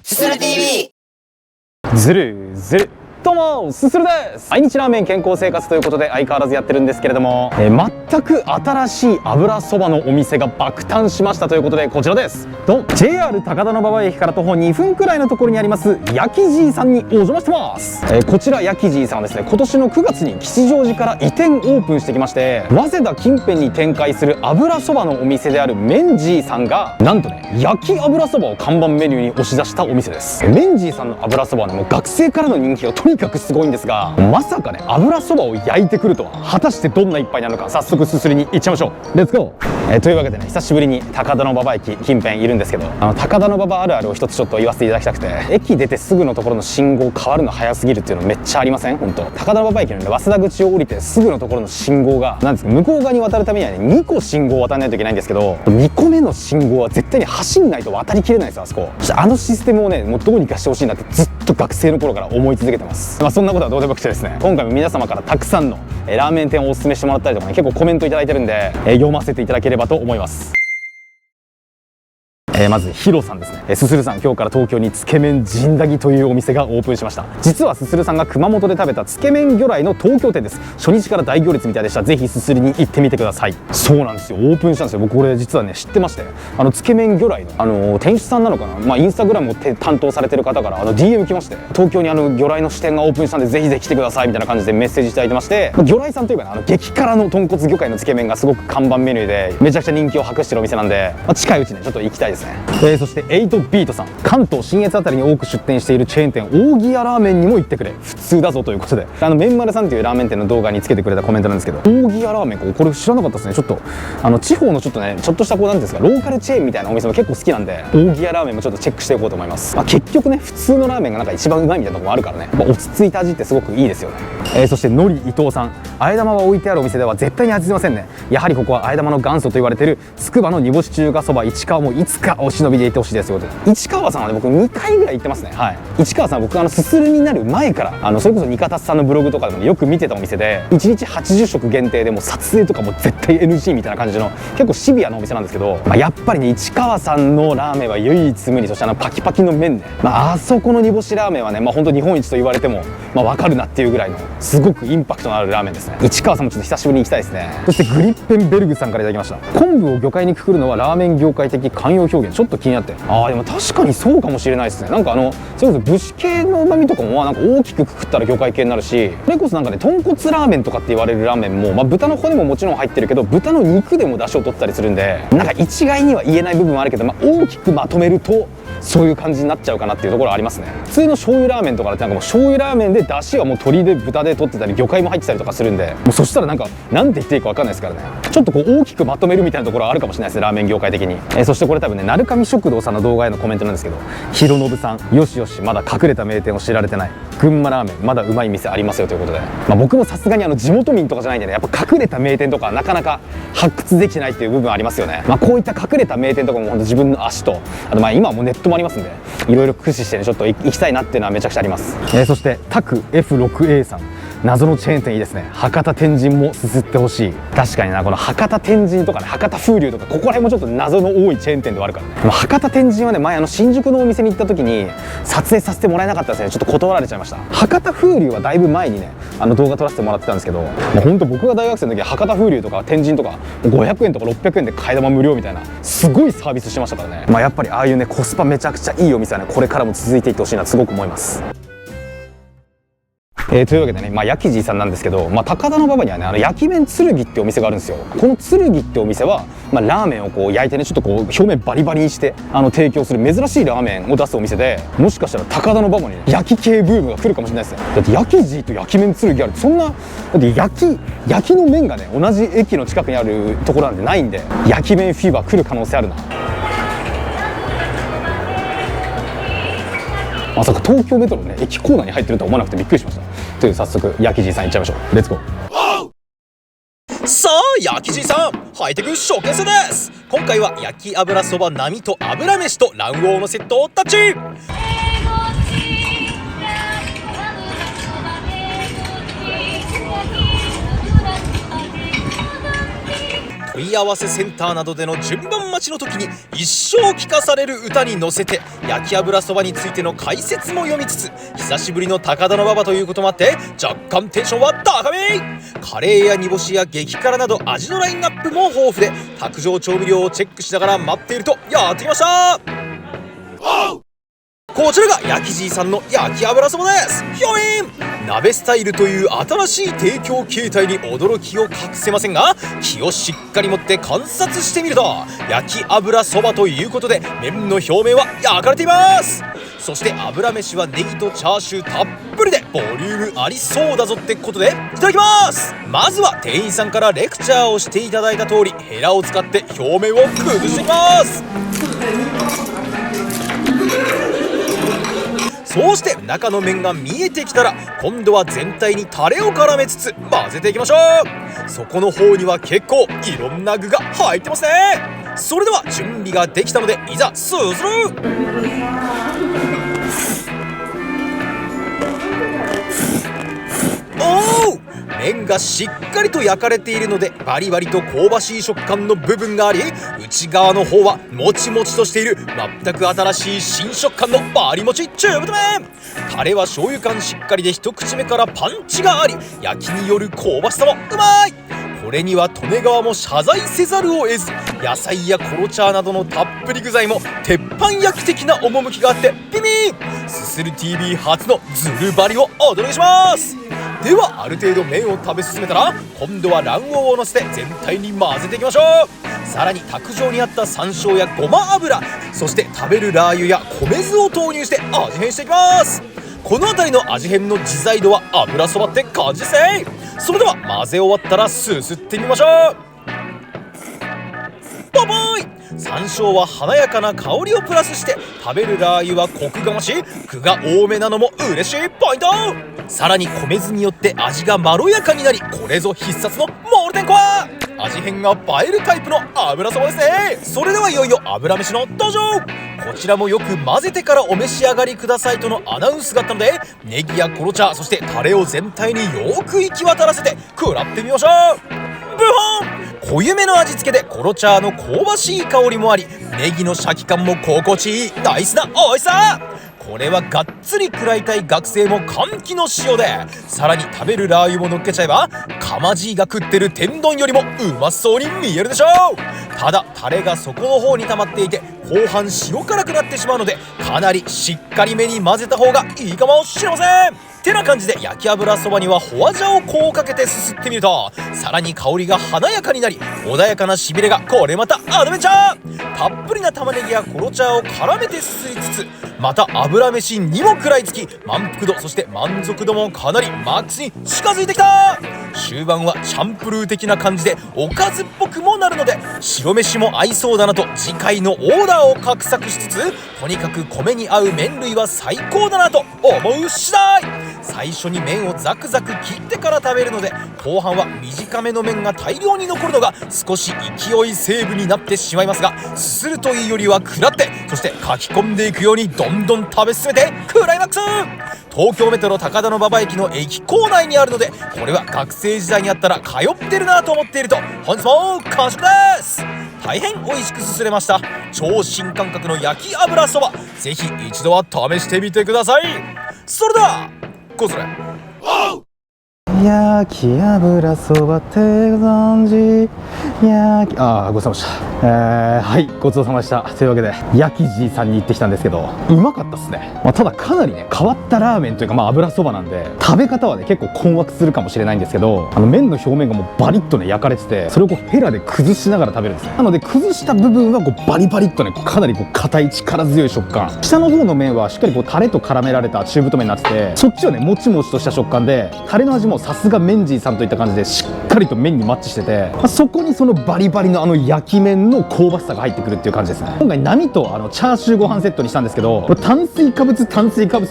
すする TV。 ずるずる。どうもすするです。毎日ラーメン健康生活ということで相変わらずやってるんですけれども、全く新しい油そばのお店が爆誕しましたということで、こちらです。JR 高田馬場駅から徒歩2分くらいのところにあります焼きじいさんにお邪魔してます。こちら焼きじいさんはですね、今年の9月に吉祥寺から移転オープンしてきまして、早稲田近辺に展開する油そばのお店であるメンジーさんがなんとね、焼き油そばを看板メニューに押し出したお店です。メンジーさんの油そばはね、もう学生からの人気がとにかくすごいんですが、まさかね、油そばを焼いてくるとは。果たしてどんな一杯なのか、早速すすりに行っちゃいましょう。レッツゴー。というわけでね、久しぶりに高田馬場駅近辺いるんですけど、高田馬場あるあるを一つちょっと言わせていただきたくて、駅出てすぐのところの信号変わるの早すぎるっていうのめっちゃありません？本当。高田馬場駅のね、早稲田口を降りてすぐのところの信号がなんですか、向こう側に渡るためにはね、2個信号を渡らないといけないんですけど、2個目の信号は絶対に走んないと渡りきれないんですよ、あそこ。あのシステムをね、もうどうにかしてほしいなってずっと学生の頃から思い続けてます。そんなことはどうでもよくてですね、今回も皆様からたくさんのラーメン店をおすすめしてもらったりとかね、結構コメントいただいてるんで、読ませていただければと思います。まずヒロさんですね。すするさん、今日から東京につけ麺ジンダギというお店がオープンしました。実はすするさんが熊本で食べたつけ麺魚雷の東京店です。初日から大行列みたいでした。ぜひすすりに行ってみてください。そうなんですよ、オープンしたんですよ。僕これ実はね知ってまして、つけ麺魚雷の店主さんなのかな、インスタグラムを担当されてる方からDM 来まして、東京に魚雷の支店がオープンしたんでぜひぜひ来てくださいみたいな感じでメッセージいただいてまして、魚雷さんというかね、激辛の豚骨魚介のつけ麺がすごく看板メニューでめちゃくちゃ人気を博してるお店なんで、近いうちねちょっと行きたいですね。そして8ビートさん、関東信越あたりに多く出店しているチェーン店扇屋ラーメンにも行ってくれ、普通だぞということで、メンマルさんというラーメン店の動画につけてくれたコメントなんですけど、扇屋ラーメン、これ知らなかったですね。ちょっと地方のちょっとね、ちょっとしたこうなんていうんですか、ローカルチェーンみたいなお店も結構好きなんで、扇屋ラーメンもちょっとチェックしていこうと思います。結局ね、普通のラーメンがなんか一番うまいみたいなところもあるからね、落ち着いた味ってすごくいいですよね。そしてのり伊藤さん、あえ玉が置いてあるお店では絶対に味しませんね。やはりここはあえ玉の元祖と言われているつくばの煮干し中華そば市川もいつかお忍びでいてほしいですよと。市川さんはね、僕2回ぐらい行ってますね。はい。市川さんは僕すするになる前からそれこそニカタスさんのブログとかでも、ね、よく見てたお店で、1日80食限定でもう撮影とかも絶対 NG みたいな感じの結構シビアなお店なんですけど、やっぱりね、市川さんのラーメンは唯一無二。そしてパキパキの麺ね、あそこの煮干しラーメンはね、本当日本一と言われても分かるなっていうぐらいのすごくインパクトのあるラーメンですね。市川さんもちょっと久しぶりに行きたいですね。そしてグリッペンベルグさんからいただきました。昆布を魚介にくくるのはラーメン業界的慣用表現、ちょっと気になって、でも確かにそうかもしれないですね。なんかそれこそ武士系の旨味とかもなんか大きくくくったら魚介系になるし、それこそなんかね、豚骨ラーメンとかって言われるラーメンも、豚の骨ももちろん入ってるけど、豚の肉でも出汁を取ったりするんで、なんか一概には言えない部分はあるけど、大きくまとめるとそういう感じになっちゃうかなっていうところはありますね。普通の醤油ラーメンとかだってなんかもう醤油ラーメンで出汁はもう鶏で豚で取ってたり魚介も入ってたりとかするんで、もうそしたらなんて言っていいか分かんないですからね。ちょっとこう大きくまとめるみたいなところはあるかもしれないですね、ラーメン業界的に。そしてこれ多分ね、鳴上食堂さんの動画へのコメントなんですけど、ひろのぶさん、よしよしまだ隠れた名店を知られてない、群馬ラーメンまだうまい店ありますよということで、僕もさすがに地元民とかじゃないんでね、やっぱ隠れた名店とかなかなか発掘できてないっていう部分ありますよね。こういった隠れた名店とかも本当自分の足と、あと今はもうネットもありますんで、いろいろ駆使してね、ちょっと行きたいなっていうのはめちゃくちゃあります。そしてタク F6A さん、謎のチェーン店いいですね。博多天神もすすってほしい。確かにな、この博多天神とかね、博多風流とか、ここら辺もちょっと謎の多いチェーン店ではあるからね。でも博多天神はね、前新宿のお店に行った時に撮影させてもらえなかったですね。ちょっと断られちゃいました。博多風流はだいぶ前にね、動画撮らせてもらってたんですけど、ほんと僕が大学生の時は博多風流とか天神とか500円とか600円で替え玉無料みたいなすごいサービスしてましたからね。やっぱりああいうね、コスパめちゃくちゃいいお店はね、これからも続いていってほしいなとすごく思います。というわけでね、焼きじいさんなんですけど、高田馬場にはね、焼き麺剣ってお店があるんですよ。この剣ってお店は、ラーメンをこう焼いてね、ちょっとこう表面バリバリにして提供する珍しいラーメンを出すお店で、もしかしたら高田馬場に、ね、焼き系ブームが来るかもしれないですね。だって焼きじいと焼き麺剣あるって、そんなだって焼きの麺がね、同じ駅の近くにあるところなんてないんで、焼き麺フィーバー来る可能性あるな。まさか東京メトロのね、駅構内に入ってるとは思わなくてびっくりしました。という早速焼きじいさん行っちゃいましょう。レッツゴー。さあ、焼きじいさん、ハイテクショーケースです。今回は焼き油そば並と油飯と卵黄のセットをタッチ。問い合わせセンターなどでの順番待ちの時に一生聞かされる歌に乗せて焼き油そばについての解説も読みつつ、久しぶりの高田馬場ということもあって若干テンションは高め。カレーや煮干しや激辛など味のラインナップも豊富で、卓上調味料をチェックしながら待っているとやってきました。こちらが焼きじいさんの焼き油そばです。ひょいん鍋スタイルという新しい提供形態に驚きを隠せませんが、気をしっかり持って観察してみると、焼き油そばということで麺の表面は焼かれています。そして油飯はネギとチャーシューたっぷりでボリュームありそうだぞってことでいただきます。まずは店員さんからレクチャーをしていただいた通り、ヘラを使って表面を崩していきます。そうして中の麺が見えてきたら、今度は全体にタレを絡めつつ混ぜていきましょう。そこの方には結構いろんな具が入ってますね。それでは準備ができたので、いざすする。おお、麺がしっかりと焼かれているのでバリバリと香ばしい食感の部分があり、内側の方はもちもちとしている全く新しい新食感のバリもち中太麺。タレは醤油感しっかりで一口目からパンチがあり、焼きによる香ばしさもうまい。これには利根川も謝罪せざるを得ず、野菜やコロチャーなどのたっぷり具材も鉄板焼き的な趣があってビビー。すする TV 初のズルバリをお届けします。ではある程度麺を食べ進めたら、今度は卵黄をのせて全体に混ぜていきましょう。さらに卓上にあった山椒やごま油、そして食べるラー油や米酢を投入して味変していきます。この辺りの味変の自在度は油そばって感じですね。それでは混ぜ終わったらすすってみましょう。ポポーイ。山椒は華やかな香りをプラスして、食べるラー油はコクが増し具が多めなのも嬉しいポイント。さらに米酢によって味がまろやかになり、これぞ必殺のモールテンコア。味変が映えるタイプの油そばですね。それではいよいよ油飯の登場。こちらもよく混ぜてからお召し上がりくださいとのアナウンスがあったので、ネギやコロチャー、そしてタレを全体によく行き渡らせて食らってみましょう。ブホン。濃ゆめの味付けでコロチャーの香ばしい香りもあり、ネギのシャキ感も心地いいナイスな美味しさ。これはがっつり食らいたい学生も歓喜の塩で、さらに食べるラー油も乗っけちゃえば、かまじいが食ってる天丼よりもうまそうに見えるでしょう。ただタレが底の方に溜まっていて後半塩辛くなってしまうので、かなりしっかりめに混ぜた方がいいかもしれません。てな感じで焼き油そばにはホワジャオ粉をかけてすすってみると、さらに香りが華やかになり、穏やかなしびれがこれまたアドベンチャー。たっぷりな玉ねぎやコロチャーを絡めてすすりつつ、また油飯にも食らいつき、満腹度そして満足度もかなりマックスに近づいてきた。終盤はチャンプルー的な感じでおかずっぽくもなるので、白飯も合いそうだなと次回のオーダーを画策しつつ、とにかく米に合う麺類は最高だなと思う次第。最初に麺をザクザク切ってから食べるので、後半は短めの麺が大量に残るのが少し勢いセーブになってしまいますが、すするというよりは食らって、そして書き込んでいくようにどんどん食べ進めてクライマックス。東京メトロ高田馬場駅の駅構内にあるので、これは学生時代にあったら通ってるなと思っていると本日も完食です。大変美味しくすすれました。超新感覚の焼き油そば、ぜひ一度は試してみてください。それではこうする。焼き油そばってご存知、ごちそうさまでした。はい、ごちそうさまでした。というわけで焼きじいさんに行ってきたんですけど、うまかったっすね。ただかなりね変わったラーメンというか、油そばなんで食べ方はね結構困惑するかもしれないんですけど、麺の表面がもうバリッとね焼かれてて、それをヘラで崩しながら食べるんですね。なので崩した部分はバリバリっとね、かなり硬い力強い食感、下の方の麺はしっかりタレと絡められた中太麺になってて、そっちはねもちもちとした食感で、タレの味もさすがメンジーさんといった感じでしっかりと麺にマッチしてて、そこにそのバリバリの焼き麺の香ばしさが入ってくるっていう感じですね。今回並とチャーシューご飯セットにしたんですけど、炭水化物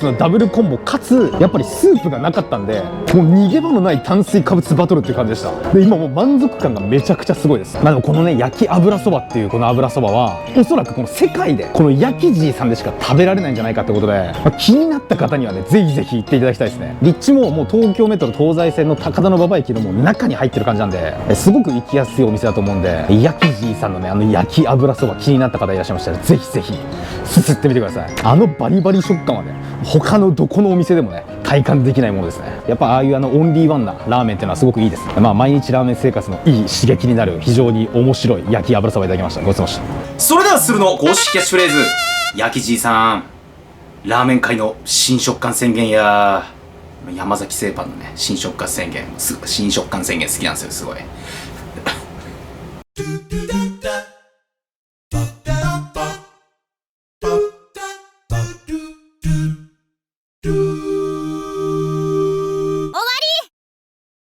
のダブルコンボかつやっぱりスープがなかったんで、もう逃げ場のない炭水化物バトルっていう感じでした。で今もう満足感がめちゃくちゃすごいです。でもこのね焼き油そばっていうこの油そばはおそらくこの世界でこの焼きじいさんでしか食べられないんじゃないかってことで、気になった方にはねぜひぜひ行っていただきたいですね。立地ももう東京メトロ東西線の高田馬場駅のもう中に入ってる感じなんで、すごく行きやすいお店だと思うんで、焼きじいさんのね焼き油そば気になった方いらっしゃいましたら、ぜひぜひすすってみてください。バリバリ食感はね、他のどこのお店でもね体感できないものですね。やっぱああいうオンリーワンなラーメンっていうのはすごくいいです。毎日ラーメン生活のいい刺激になる非常に面白い焼き油そばいただきました。ごちそうさまでした。それではするの公式キャッチフレーズ、焼きじいさん、ラーメン界の新食感宣言や山崎製パンのね新食感宣言好きなんですよ。すごい